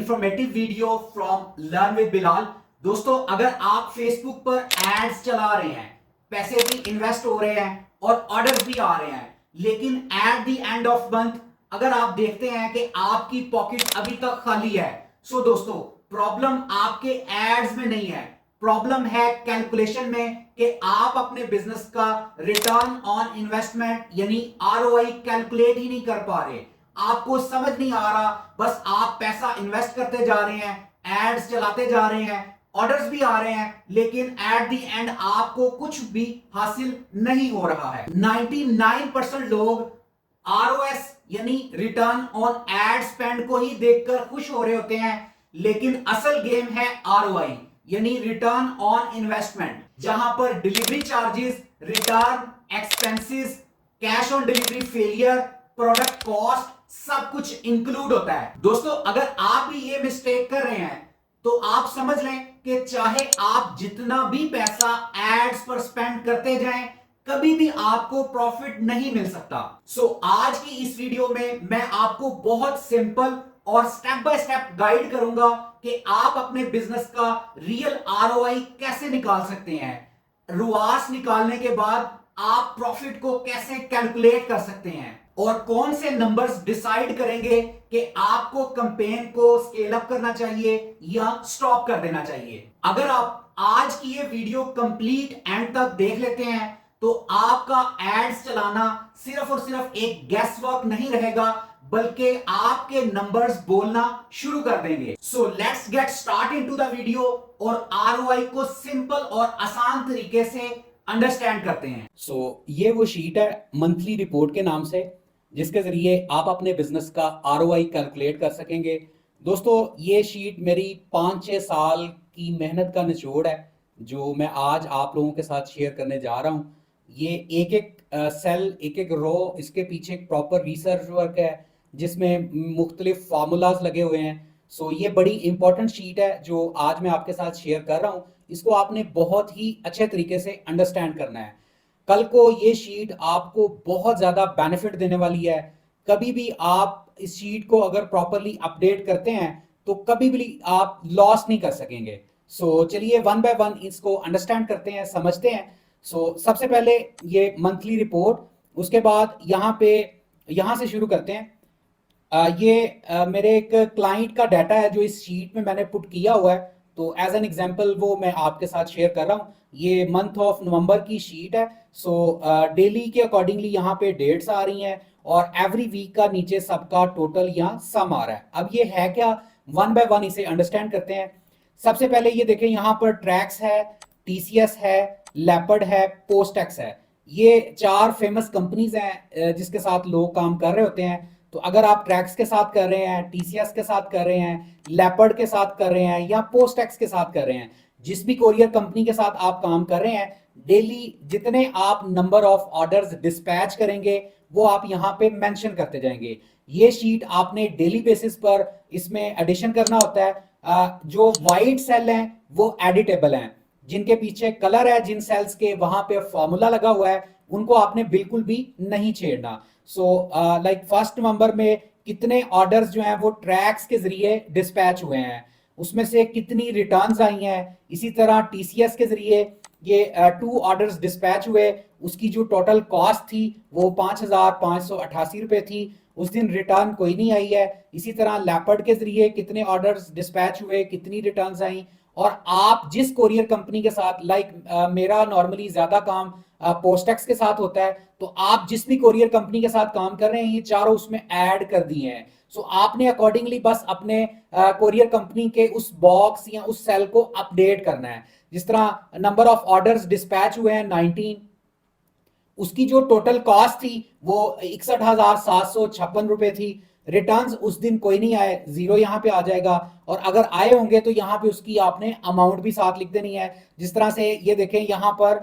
Informative video from learn with Bilal. दोस्तों, अगर आप फेसबुक पर एड्स चला रहे हैं, पैसे भी इन्वेस्ट हो रहे हैं और ऑर्डर्स भी आ रहे हैं, लेकिन at the end of month अगर आप देखते हैं कि आपकी पॉकेट अभी तक खाली है, सो दोस्तों प्रॉब्लम आपके एड्स में नहीं है, प्रॉब्लम है कैलकुलेशन में कि आप अपने बिजनेस का रिटर्न ऑन इन्वेस्टमेंट यानी आरओआई कैलकुलेट ही नहीं कर पा रहे। आपको समझ नहीं आ रहा, बस आप पैसा इन्वेस्ट करते जा रहे हैं, एड्स चलाते जा रहे हैं, ऑर्डर्स भी आ रहे हैं, लेकिन एट द एंड आपको कुछ भी हासिल नहीं हो रहा है। 99% लोग आरओएस यानी रिटर्न ऑन एड स्पेंड को ही देखकर खुश हो रहे होते हैं, लेकिन असल गेम है आरओआई यानी रिटर्न ऑन इन्वेस्टमेंट, जहां पर delivery charges, return expenses, cash on delivery failure, product cost सब कुछ इंक्लूड होता है। दोस्तों, अगर आप भी ये मिस्टेक कर रहे हैं तो आप समझ लें कि चाहे आप जितना भी पैसा एड्स पर स्पेंड करते जाएं, कभी भी आपको प्रॉफिट नहीं मिल सकता। आज की इस वीडियो में मैं आपको बहुत सिंपल और स्टेप बाय स्टेप गाइड करूंगा कि आप अपने बिजनेस का रियल आरओआई कैसे निकाल सकते हैं। रुआस निकालने के बाद आप प्रॉफिट को कैसे कैलकुलेट कर सकते हैं और कौन से नंबर्स डिसाइड करेंगे कि आपको कैंपेन को स्केल अप करना चाहिए या स्टॉप कर देना चाहिए। अगर आप आज की ये वीडियो कंप्लीट एंड तक देख लेते हैं तो आपका एड्स चलाना सिर्फ और सिर्फ एक गैस वर्क नहीं रहेगा, बल्कि आपके नंबर्स बोलना शुरू कर देंगे। So let's get start into the video और आरओआई को सिंपल और आसान तरीके से अंडरस्टैंड करते हैं। ये वो शीट है मंथली रिपोर्ट के नाम से, जिसके जरिए आप अपने बिजनेस का आरओआई कैलकुलेट कर सकेंगे। दोस्तों, ये शीट मेरी 5-6 साल की मेहनत का निचोड़ है, जो मैं आज आप लोगों के साथ शेयर करने जा रहा हूँ। ये एक एक सेल, एक एक रो, इसके पीछे एक प्रॉपर रिसर्च वर्क है जिसमें मुख्तलिफ फार्मूलाज लगे हुए हैं। ये बड़ी इंपॉर्टेंट शीट है जो आज मैं आपके साथ शेयर कर रहा हूँ। इसको आपने बहुत ही अच्छे तरीके से अंडरस्टैंड करना है। कल को ये शीट आपको बहुत ज़्यादा बेनिफिट देने वाली है। कभी भी आप इस शीट को अगर प्रॉपरली अपडेट करते हैं तो कभी भी आप लॉस नहीं कर सकेंगे। चलिए वन बाय वन इसको अंडरस्टैंड करते हैं, समझते हैं। सबसे पहले ये मंथली रिपोर्ट, उसके बाद यहाँ से शुरू करते हैं। मेरे एक क्लाइंट का डाटा है जो इस शीट में मैंने पुट किया हुआ है, तो एज एन एग्जांपल वो मैं आपके साथ शेयर कर रहा हूँ। ये मंथ ऑफ नवंबर की शीट है। डेली के अकॉर्डिंगली यहाँ पे डेट्स आ रही हैं और एवरी वीक का नीचे सबका टोटल यहाँ सम आ रहा है। अब ये है क्या, वन बाय वन इसे अंडरस्टैंड करते हैं। सबसे पहले ये देखें, यहाँ पर ट्रैक्स है, टीसीएस है, लेपर्ड है, पोस्टेक्स है। ये 4 फेमस कंपनीज हैं जिसके साथ लोग काम कर रहे होते हैं। तो अगर आप ट्रैक्स के साथ कर रहे हैं, टीसीएस के साथ कर रहे हैं, लेपर्ड के साथ कर रहे हैं या पोस्टेक्स के साथ कर रहे हैं, जिस भी कोरियर कंपनी के साथ आप काम कर रहे हैं, डेली जितने आप नंबर ऑफ ऑर्डर्स डिस्पैच करेंगे वो आप यहाँ पे मेंशन करते जाएंगे। ये शीट आपने डेली बेसिस पर इसमें एडिशन करना होता है। जो वाइट सेल हैं वो एडिटेबल हैं, जिनके पीछे कलर है जिन सेल्स के, वहां पे फॉर्मूला लगा हुआ है, उनको आपने बिल्कुल भी नहीं छेड़ना। लाइक फर्स्ट नवंबर में कितने ऑर्डर्स जो हैं वो ट्रैक्स के जरिए डिस्पैच हुए हैं, उसमें से कितनी रिटर्न्स आई हैं। इसी तरह टीसीएस के जरिए ये 2 ऑर्डर्स डिस्पैच हुए, उसकी जो टोटल कॉस्ट थी वो 5,588 रुपए थी, उस दिन रिटर्न कोई नहीं आई है। इसी तरह लेपर्ड के जरिए कितने ऑर्डर्स डिस्पैच हुए, कितनी रिटर्न्स आई। और आप जिस कोरियर कंपनी के साथ, मेरा नॉर्मली ज्यादा काम पोस्टेक्स के साथ होता है, तो आप जिस भी कोरियर कंपनी के साथ काम कर रहे हैं ये चारों उसमें ऐड कर दिए हैं। आपने अकॉर्डिंगली बस अपने कोरियर कंपनी के उस बॉक्स या उस सेल को अपडेट करना है। जिस तरह नंबर ऑफ ऑर्डर्स डिस्पैच हुए हैं 19, उसकी जो टोटल कॉस्ट थी वो 61,756 रुपए थी। रिटर्न्स उस दिन कोई नहीं आए, 0 यहाँ पे आ जाएगा, और अगर आए होंगे तो यहाँ पे उसकी आपने अमाउंट भी साथ लिख देनी है। जिस तरह से ये देखें, यहाँ पर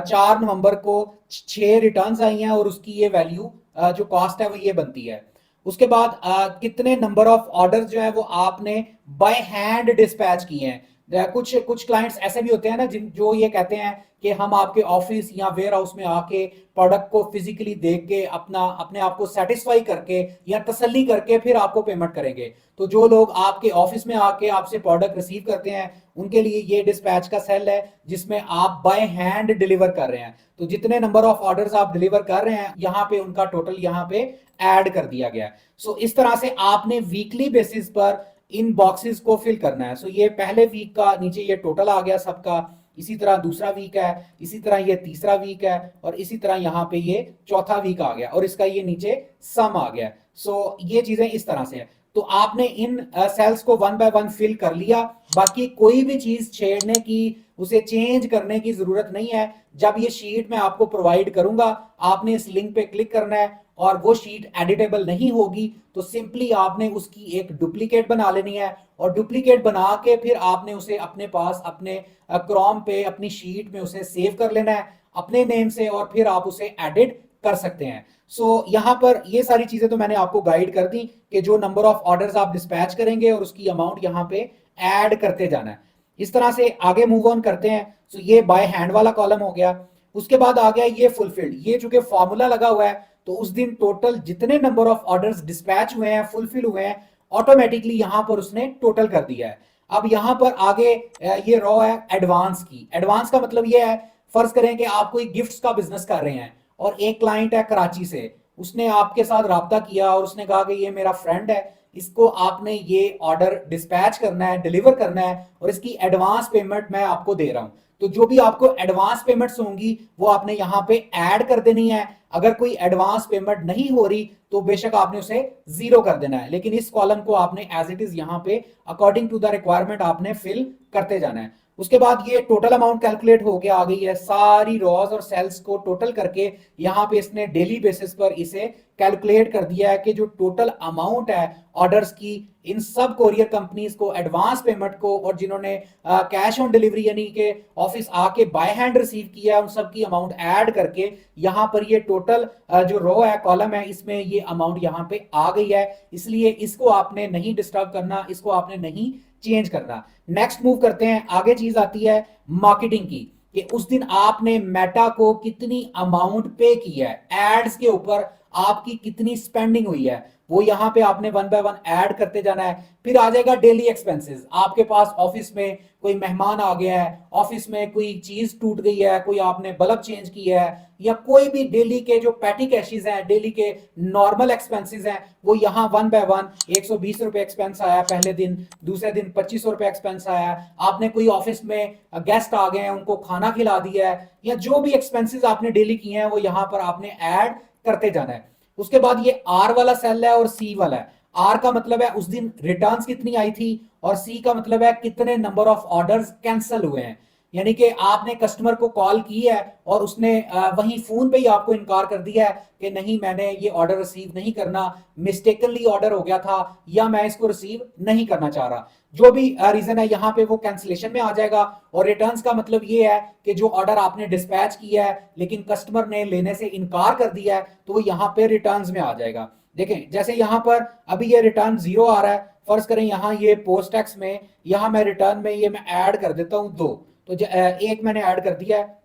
4 नवंबर को 6 रिटर्न्स आई हैं और उसकी ये वैल्यू जो कॉस्ट है वो ये बनती है। उसके बाद कितने नंबर ऑफ ऑर्डर्स जो है वो आपने बाय हैंड डिस्पैच किए हैं, कुछ कुछ क्लाइंट्स ऐसे भी होते हैं ना जिन जो ये कहते हैं कि हम आपके ऑफिस या वेयर हाउस में आके प्रोडक्ट को फिजिकली देख के अपना अपने आप को सेटिस्फाई करके या तसल्ली करके फिर आपको पेमेंट करेंगे। तो जो लोग आपके ऑफिस में आके आपसे प्रोडक्ट रिसीव करते हैं उनके लिए ये डिस्पैच का सेल है जिसमें आप बाय हैंड डिलीवर कर रहे हैं। तो जितने नंबर ऑफ ऑर्डर्स आप डिलीवर कर रहे हैं यहाँ पे उनका टोटल यहाँ पे ऐड कर दिया गया है। सो इस तरह से आपने वीकली बेसिस पर इन बॉक्सेस को फिल करना है। सो ये पहले वीक का नीचे ये टोटल आ गया सबका, इसी तरह दूसरा वीक है, इसी तरह ये तीसरा वीक है और इसी तरह यहाँ पे ये चौथा वीक आ गया और इसका ये नीचे सम आ गया। सो ये चीजें इस तरह से है। तो आपने इन सेल्स को वन बाय वन फिल कर लिया, बाकी कोई भी चीज छेड़ने की उसे चेंज करने की जरूरत नहीं है। जब ये शीट मैं आपको प्रोवाइड करूंगा आपने इस लिंक पे क्लिक करना है और वो शीट एडिटेबल नहीं होगी तो सिंपली आपने उसकी एक डुप्लीकेट बना लेनी है और डुप्लीकेट बना के फिर आपने उसे अपने पास अपने क्रोम पे अपनी शीट में उसे सेव कर लेना है अपने नेम से और फिर आप उसे एडिट कर सकते हैं। सो यहां पर ये सारी चीजें तो मैंने आपको गाइड कर दी कि जो नंबर ऑफ ऑर्डर्स आप डिस्पैच करेंगे और उसकी अमाउंट यहां पे ऐड करते जाना है। इस तरह से आगे मूव ऑन करते हैं। सो ये बाय हैंड वाला कॉलम हो गया। उसके बाद आ गया ये फुलफिल्ड, ये चूंकि फॉर्मूला लगा हुआ है तो उस दिन टोटल जितने नंबर ऑफ ऑर्डर्स डिस्पैच हुए हैं फुलफिल हुए हैं ऑटोमेटिकली यहां पर उसने टोटल कर दिया है। अब यहां पर आगे ये रो है एडवांस की। एडवांस का मतलब ये है, फर्ज करें कि आप कोई गिफ्ट्स का बिजनेस कर रहे हैं और एक क्लाइंट है कराची से, उसने आपके साथ राब्ता किया और उसने कहा कि ये मेरा फ्रेंड है, इसको आपने ये ऑर्डर डिस्पैच करना है, डिलीवर करना है और इसकी एडवांस पेमेंट मैं आपको दे रहा हूं। तो जो भी आपको एडवांस पेमेंट्स होंगी वो आपने यहां पे ऐड कर देनी है। अगर कोई एडवांस पेमेंट नहीं हो रही तो बेशक आपने उसे जीरो कर देना है, लेकिन इस कॉलम को आपने एज इट इज यहां पे अकॉर्डिंग टू द रिक्वायरमेंट आपने फिल करते जाना है। उसके बाद ये टोटल अमाउंट कैलकुलेट होके आ गई है, सारी रॉज और सेल्स को टोटल करके यहाँ पे इसने डेली बेसिस पर इसे कैलकुलेट कर दिया है कि जो टोटल अमाउंट है ऑर्डर्स की इन सब कोरियर कंपनीज को एडवांस पेमेंट को और जिन्होंने कैश ऑन डिलीवरी यानी कि ऑफिस आके बाय हैंड रिसीव किया उन सब की अमाउंट ऐड करके यहाँ पर ये टोटल जो रो है कॉलम है इसमें ये अमाउंट यहाँ पे आ गई है। इसलिए इसको आपने नहीं डिस्टर्ब करना, इसको आपने नहीं चेंज करना। नेक्स्ट मूव करते हैं, आगे चीज आती है मार्केटिंग की कि उस दिन आपने मेटा को कितनी अमाउंट पे की है, एड्स के ऊपर आपकी कितनी स्पेंडिंग हुई है वो यहां पे आपने वन बाय वन ऐड करते जाना है। फिर आ जाएगा डेली एक्सपेंसेस। आपके पास ऑफिस में कोई मेहमान आ गया है, ऑफिस में कोई चीज टूट गई है, कोई आपने बल्ब चेंज किया है या कोई भी डेली के जो पैटी कैशेज हैं, डेली के नॉर्मल एक्सपेंसेस हैं वो यहाँ वन बाय वन 120 रुपए एक्सपेंस आया पहले दिन, दूसरे दिन 2500 रुपए एक्सपेंस आया, आपने कोई ऑफिस में गेस्ट आ गए हैं उनको खाना खिला दिया है, या जो भी एक्सपेंसेस आपने डेली किए हैं वो यहाँ पर आपने ऐड करते जाना है। उसके बाद ये आर वाला सेल है और सी वाला है। आर का मतलब है उस दिन रिटर्न्स कितनी आई थी और सी का मतलब है कितने नंबर ऑफ ऑर्डर्स कैंसिल हुए हैं। यानी कि आपने कस्टमर को कॉल की है और उसने वहीं फोन पे ही आपको इनकार कर दिया है कि नहीं मैंने ये ऑर्डर रिसीव नहीं करना, मिस्टेकनली ऑर्डर हो गया था या मैं इसको रिसीव नहीं करना चाह रहा। जो भी रीजन है यहाँ पे वो कैंसिलेशन में आ जाएगा। और रिटर्न्स का मतलब ये है कि जो ऑर्डर आपने डिस्पैच किया है लेकिन कस्टमर ने लेने से इनकार कर दिया है तो वो यहाँ पे रिटर्न्स में आ जाएगा। देखें जैसे यहाँ पर अभी ये रिटर्न 0 आ रहा है, फर्ज करें यहाँ ये पोस्ट टैक्स में, यहाँ मैं रिटर्न में ये मैं ऐड कर देता हूं 2, तो एक मैंने ऐड कर दिया है।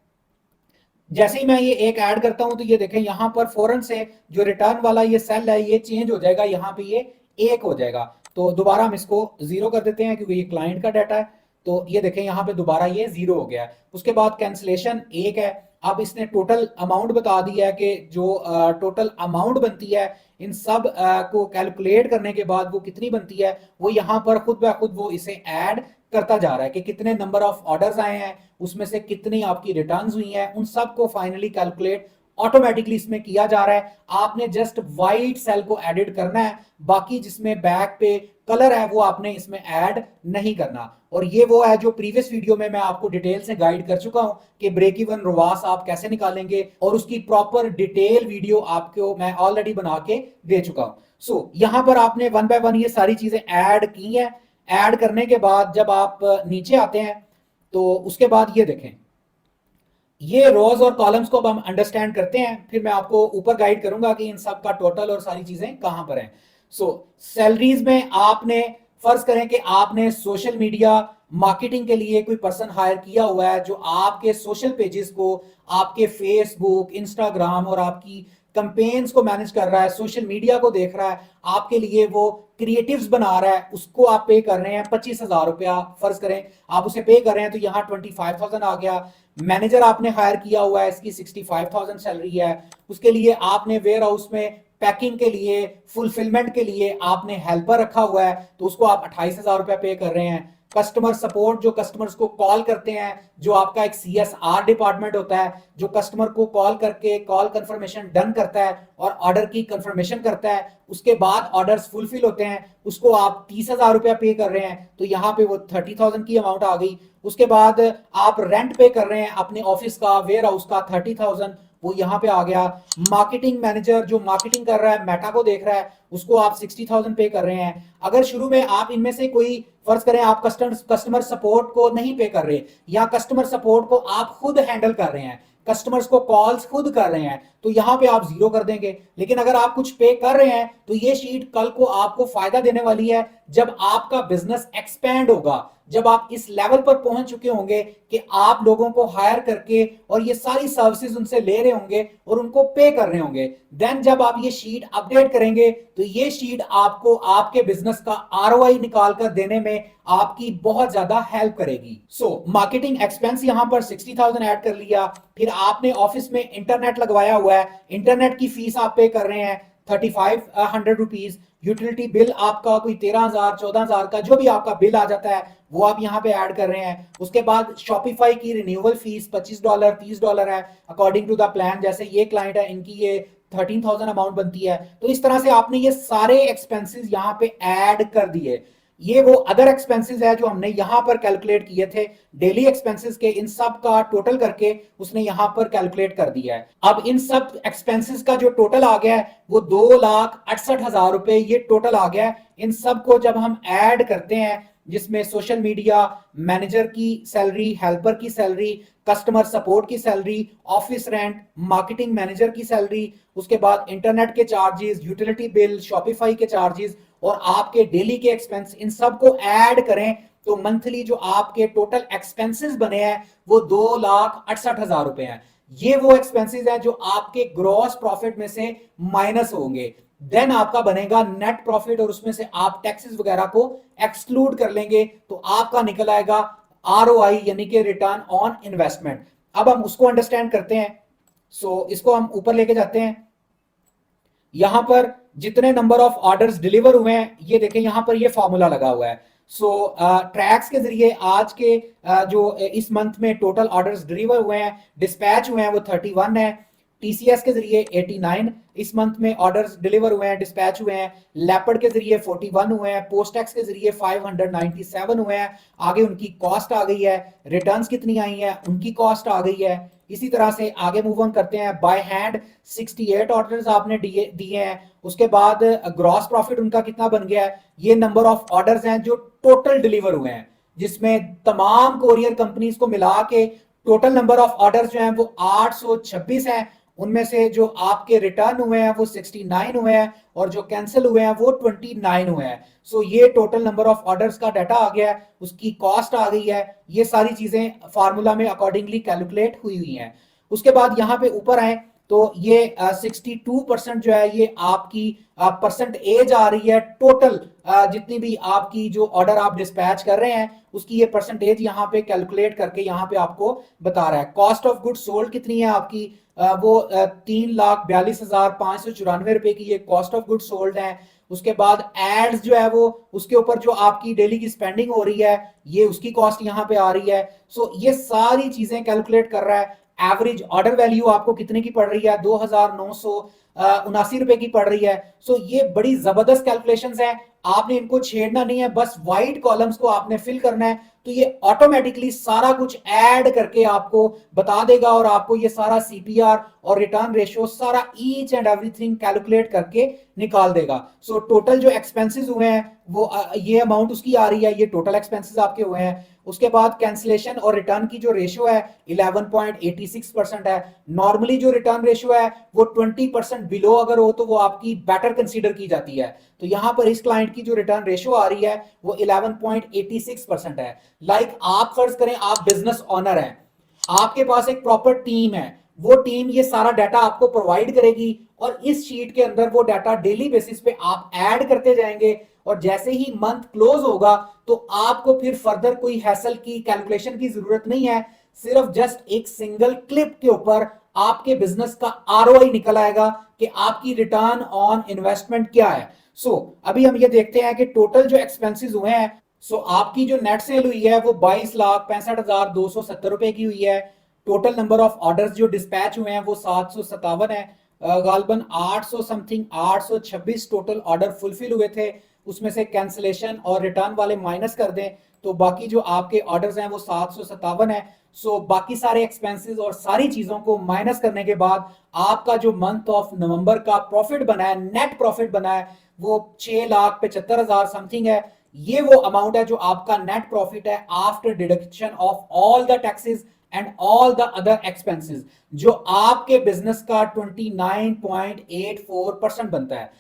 जैसे ही मैं ये एक ऐड करता हूं तो ये देखें यहाँ पर फौरन से जो रिटर्न वाला ये सेल है ये चेंज हो जाएगा, यहाँ पे ये 1 हो जाएगा। तो दोबारा हम इसको 0 कर देते हैं क्योंकि ये क्लाइंट का डाटा है। तो ये देखें यहाँ पे दोबारा ये 0 हो गया। उसके बाद कैंसिलेशन 1 है। अब इसने टोटल अमाउंट बता दिया है कि जो टोटल अमाउंट बनती है इन सब को कैलकुलेट करने के बाद वो कितनी बनती है वो यहाँ पर खुद ब खुद वो इसे ऐड करता जा रहा है कि कितने नंबर ऑफ ऑर्डर्स आए हैं, उसमें से कितनी आपकी रिटर्न्स हुई हैं, उन सब को फाइनली कैलकुलेट ऑटोमेटिकली इसमें किया जा रहा है। आपने जस्ट वाइट सेल को एडिट करना है, बाकी जिसमें बैक पे कलर है वो आपने इसमें ऐड नहीं करना। और ये वो है जो प्रीवियस वीडियो में मैं आपको डिटेल से गाइड कर चुका हूं कि ब्रेक इवन रोवास आप कैसे निकालेंगे और उसकी प्रॉपर डिटेल वीडियो आपको मैं ऑलरेडी बना के दे चुका हूं। सो यहां पर आपने वन बाय वन ये सारी चीजें ऐड की हैं। ऐड करने के बाद जब आप नीचे आते हैं तो उसके बाद ये देखें ये रोज और कॉलम्स को अब हम अंडरस्टैंड करते हैं, फिर मैं आपको ऊपर गाइड करूंगा कि इन सब का टोटल और सारी चीजें कहां पर हैं। सो सैलरीज में आपने फर्ज करें कि आपने सोशल मीडिया मार्केटिंग के लिए कोई पर्सन हायर किया हुआ है जो आपके सोशल पेजेस को, आपके फेसबुक, इंस्टाग्राम और आपकी कंपेन्स को मैनेज कर रहा है, सोशल मीडिया को देख रहा है, आपके लिए वो क्रिएटिव्स बना रहा है, उसको आप पे कर रहे हैं 25,000 रुपया, फर्ज करें आप उसे पे कर रहे हैं तो यहाँ 25,000 आ गया। मैनेजर आपने हायर किया हुआ है, इसकी 65,000 सैलरी है, उसके लिए आपने वेयर हाउस में पैकिंग के लिए, फुलफिलमेंट के लिए आपने हेल्पर रखा हुआ है तो उसको आप 28,000 रुपया पे कर रहे हैं। कस्टमर सपोर्ट, जो कस्टमर्स को कॉल करते हैं, जो आपका एक CSR डिपार्टमेंट होता है जो कस्टमर को कॉल करके कॉल कंफर्मेशन डन करता है और ऑर्डर की कंफर्मेशन करता है, उसके बाद ऑर्डर्स फुलफिल होते हैं, उसको आप 30,000 रुपया पे कर रहे हैं तो यहाँ पे वो 30,000 की अमाउंट आ गई। उसके बाद आप रेंट पे कर रहे हैं अपने ऑफिस का, वेयर हाउस का, 30,000 वो यहाँ पे आ गया। मार्केटिंग मैनेजर जो मार्केटिंग कर रहा है, मेटा को देख रहा है, उसको आप 60,000 पे कर रहे हैं। अगर शुरू में आप इनमें से कोई, फर्ज करें आप कस्टमर सपोर्ट को नहीं पे कर रहे या कस्टमर सपोर्ट को आप खुद हैंडल कर रहे हैं, कस्टमर्स को कॉल्स खुद कर रहे हैं, तो यहां पे आप 0 कर देंगे। लेकिन अगर आप कुछ पे कर रहे हैं तो ये शीट कल को आपको फायदा देने वाली है जब आपका बिजनेस एक्सपैंड होगा, जब आप इस लेवल पर पहुंच चुके होंगे कि आप लोगों को हायर करके और ये सारी सर्विसेज उनसे ले रहे होंगे और उनको पे कर रहे होंगे। देन जब आप ये शीट अपडेट करेंगे तो ये शीट आपको आपके बिजनेस का ROI निकाल कर देने में आपकी बहुत ज्यादा हेल्प करेगी। सो मार्केटिंग एक्सपेंस यहां पर 60,000 ऐड कर लिया। फिर आपने ऑफिस में इंटरनेट लगवाया हुआ है, इंटरनेट की फीस आप पे कर रहे हैं 3,500 रुपीज। यूटिलिटी बिल आपका कोई 13,000 14,000 का जो भी आपका बिल आ जाता है वो आप यहाँ पे ऐड कर रहे हैं। उसके बाद शॉपिफाई की रिन्यूअल फीस $25 $30 है अकॉर्डिंग टू द प्लान। जैसे ये क्लाइंट है, इनकी ये 13,000 अमाउंट बनती है। तो इस तरह से आपने ये सारे एक्सपेंसेस यहाँ पे ऐड कर दिए। ये वो अदर एक्सपेंसेस है जो हमने यहां पर कैलकुलेट किए थे, डेली एक्सपेंसेस के, इन सब का टोटल करके उसने यहां पर कैलकुलेट कर दिया है। अब इन सब एक्सपेंसेस का जो टोटल आ गया है वो 2,68,000 रुपए ये टोटल आ गया है। इन सब को जब हम ऐड करते हैं, जिसमें सोशल मीडिया मैनेजर की सैलरी, हेल्पर की सैलरी, कस्टमर सपोर्ट की salary, office rent, marketing manager की सैलरी, उसके बाद इंटरनेट के चार्जेस, यूटिलिटी बिल, शॉपिफाई के चार्जेस और आपके डेली के एक्सपेंस, इन सब को ऐड करें तो मंथली जो आपके टोटल एक्सपेंसेस बने हैं वो 2,68,000 रुपए हैं। ये वो एक्सपेंसेस हैं जो आपके ग्रॉस प्रॉफिट में से माइनस होंगे। देन आपका बनेगा नेट प्रॉफिट और उसमें से आप टैक्सेस वगैरह को एक्सक्लूड कर लेंगे तो आपका निकल आएगा ROI यानी कि रिटर्न ऑन इन्वेस्टमेंट। अब हम उसको अंडरस्टैंड करते हैं। सो इसको हम ऊपर लेके जाते हैं। यहां पर जितने नंबर ऑफ ऑर्डर्स डिलीवर हुए हैं ये देखें, यहां पर ये फॉर्मूला लगा हुआ है। सो ट्रैक्स के जरिए आज के जो इस मंथ में टोटल ऑर्डर्स डिलीवर हुए हैं, डिस्पैच हुए हैं वो 31 है। TCS के जरिए 89 इस मंथ में ऑर्डर्स डिलीवर हुए हैं, डिस्पैच हुए हैं। लेपर्ड के जरिए 41 हुए हैं। पोस्टैक्स के जरिए 597 हुए हैं। आगे उनकी कॉस्ट आ गई है। रिटर्न्स कितनी आई है, उनकी कॉस्ट आ गई है। इसी तरह से आगे मूव ऑन करते हैं। बाय हैंड 68 ऑर्डर्स आपने दिए हैं। उसके बाद ग्रॉस प्रॉफिट उनका कितना बन गया है, ये नंबर ऑफ ऑर्डर्स हैं जो टोटल डिलीवर हुए हैं, जिसमें तमाम कोरियर कंपनीज को मिला के टोटल नंबर ऑफ ऑर्डर्स जो हैं वो 826 हैं। उनमें से जो आपके रिटर्न हुए हैं वो 69 हुए हैं और जो कैंसिल हुए हैं वो 29 हुए हैं। सो ये टोटल नंबर ऑफ ऑर्डर्स का डाटा आ गया है, उसकी कॉस्ट आ गई है। ये सारी चीजें फार्मूला में अकॉर्डिंगली कैलकुलेट हुई हुई हैं। उसके बाद यहाँ पे ऊपर आए तो ये 62% जो है ये आपकी परसेंटेज आ रही है टोटल जितनी भी आपकी जो ऑर्डर आप डिस्पैच कर रहे हैं उसकी ये परसेंटेज यहाँ पे कैलकुलेट करके यहाँ पे आपको बता रहा है। कॉस्ट ऑफ गुड सोल्ड कितनी है आपकी, वो 3,42,594 रुपए की ये कॉस्ट ऑफ गुड सोल्ड है। उसके बाद एड्स जो है वो उसके ऊपर जो आपकी डेली की स्पेंडिंग हो रही है ये उसकी कॉस्ट यहाँ पे आ रही है। सो ये सारी चीजें कैलकुलेट कर रहा है। एवरेज ऑर्डर वैल्यू आपको कितने की पड़ रही है, 2,979 रुपए की पड़ रही है। सो ये बड़ी जबरदस्त कैलकुलेशंस हैं, आपने इनको छेड़ना नहीं है, बस व्हाइट कॉलम्स को आपने फिल करना है तो ये ऑटोमेटिकली सारा कुछ ऐड करके आपको बता देगा और आपको ये सारा CPR और रिटर्न रेशियो सारा ईच एंड एवरीथिंग कैलकुलेट करके निकाल देगा। सो टोटल जो एक्सपेंसेस हुए हैं वो ये अमाउंट उसकी आ रही है, ये टोटल एक्सपेंसेस आपके हुए हैं। उसके बाद कैंसिलेशन और रिटर्न की जो रेशियो है 11.86% है। नॉर्मली जो रिटर्न रेशियो है वो 20% बिलो अगर हो तो वो आपकी बेटर कंसीडर की जाती है। तो यहां पर इस क्लाइंट की जो रिटर्न रेशियो आ रही है वो 11.86% है। लाइक आप फर्ज करें आप बिजनेस ऑनर हैं, आपके पास एक प्रॉपर टीम है, वो टीम ये सारा डाटा आपको प्रोवाइड करेगी और इस शीट के अंदर वो डाटा डेली बेसिस पे आप ऐड करते जाएंगे और जैसे ही मंथ क्लोज होगा तो आपको फिर फर्दर कोई हैसल की कैलकुलेशन की जरूरत नहीं है, सिर्फ जस्ट एक सिंगल क्लिप के ऊपर आपके बिजनेस का आरओआई निकल आएगा कि आपकी रिटर्न ऑन इन्वेस्टमेंट क्या है। अभी हम ये देखते हैं कि टोटल जो एक्सपेंसेस हुए हैं, आपकी जो नेट सेल हुई है वो 22,65,270 रुपए की हुई है। टोटल नंबर ऑफ ऑर्डर्स जो डिस्पैच हुए हैं वो 757 है। गालबन 800 समथिंग 826 टोटल ऑर्डर फुलफिल हुए थे, उसमें से कैंसिलेशन और रिटर्न वाले माइनस कर दें तो बाकी जो आपके ऑर्डर्स हैं वो 757 है। बाकी सारे एक्सपेंसेस और सारी चीजों को माइनस करने के बाद आपका जो मंथ ऑफ नवंबर का प्रॉफिट बना है, नेट प्रॉफिट बना है, वो 6,75,000 समथिंग है। ये वो अमाउंट है जो आपका नेट प्रॉफिट है after deduction of all the taxes and all the other expenses, जो आपके बिजनेस का 29.84% बनता है।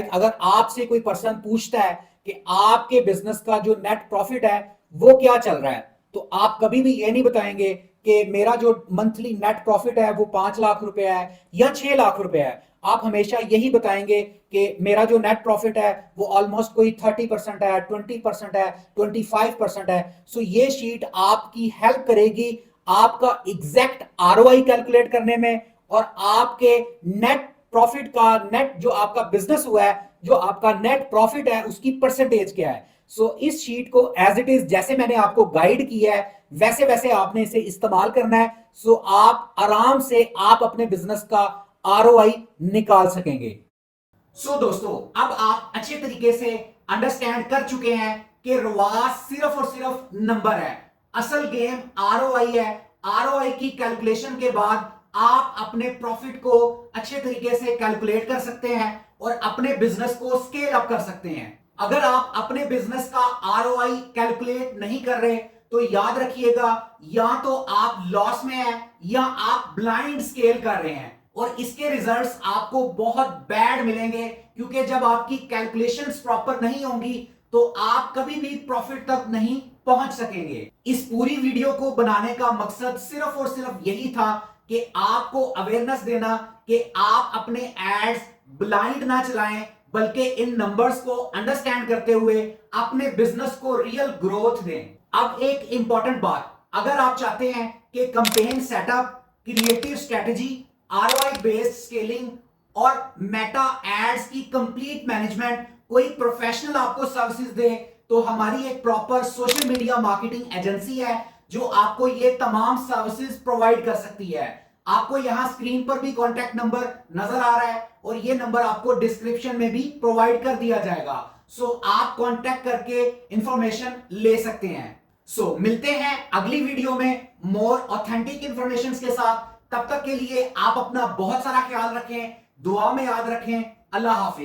अगर आपसे कोई पर्सन पूछता है कि आपके बिजनेस का जो नेट प्रॉफिट है वो क्या चल रहा है, तो आप कभी भी ये नहीं बताएंगे कि मेरा जो मंथली नेट प्रॉफिट है वो 5 लाख रुपए है या 6 लाख रुपए है। आप हमेशा यही बताएंगे कि मेरा जो नेट प्रॉफिट है वो ऑलमोस्ट कोई 30% है, 20% है, 25% है। ये शीट आपकी हेल्प करेगी आपका एग्जैक्ट आरओआई कैलकुलेट करने में और आपके नेट प्रॉफिट का, नेट जो आपका बिजनेस हुआ है, जो आपका नेट प्रॉफिट है उसकी परसेंटेज क्या है। इस शीट को एज इट इज जैसे मैंने आपको गाइड किया है वैसे वैसे आपने इसे इस्तेमाल करना है। आप आराम से आप अपने बिजनेस का आरओआई निकाल सकेंगे। दोस्तों अब आप अच्छे तरीके से अंडरस्टैंड कर चुके हैं कि रवाज सिर्फ और सिर्फ नंबर है, असल गेम आरओआई है। आरओआई की कैलकुलेशन के बाद आप अपने प्रॉफिट को अच्छे तरीके से कैलकुलेट कर सकते हैं और अपने बिजनेस को स्केल अप कर सकते हैं। अगर आप अपने बिजनेस का आरओआई कैलकुलेट नहीं कर रहे तो याद रखिएगा, या तो आप लॉस में हैं या आप ब्लाइंड स्केल कर रहे हैं और इसके रिजल्ट्स आपको बहुत बैड मिलेंगे, क्योंकि जब आपकी कैलकुलेशंस प्रॉपर नहीं होंगी तो आप कभी भी प्रॉफिट तक नहीं पहुंच सकेंगे। इस पूरी वीडियो को बनाने का मकसद सिर्फ और सिर्फ यही था कि आपको अवेयरनेस देना कि आप अपने एड्स ब्लाइंड ना चलाएं, बल्कि इन नंबर्स को अंडरस्टैंड करते हुए अपने बिजनेस को रियल ग्रोथ दें। अब एक इंपॉर्टेंट बात, अगर आप चाहते हैं कि campaign setup, creative strategy, ROI based scaling और मेटा एड्स की कंप्लीट मैनेजमेंट कोई प्रोफेशनल आपको सर्विसेज दे, तो हमारी एक proper social media marketing agency है जो आपको ये तमाम सर्विसेज प्रोवाइड कर सकती है। आपको यहां स्क्रीन पर भी कॉन्टैक्ट नंबर नजर आ रहा है और ये नंबर आपको डिस्क्रिप्शन में भी प्रोवाइड कर दिया जाएगा। आप कॉन्टैक्ट करके इंफॉर्मेशन ले सकते हैं। मिलते हैं अगली वीडियो में मोर ऑथेंटिक इंफॉर्मेशन के साथ। तब तक के लिए आप अपना बहुत सारा ख्याल रखें, दुआ में याद रखें। अल्लाह हाफिज।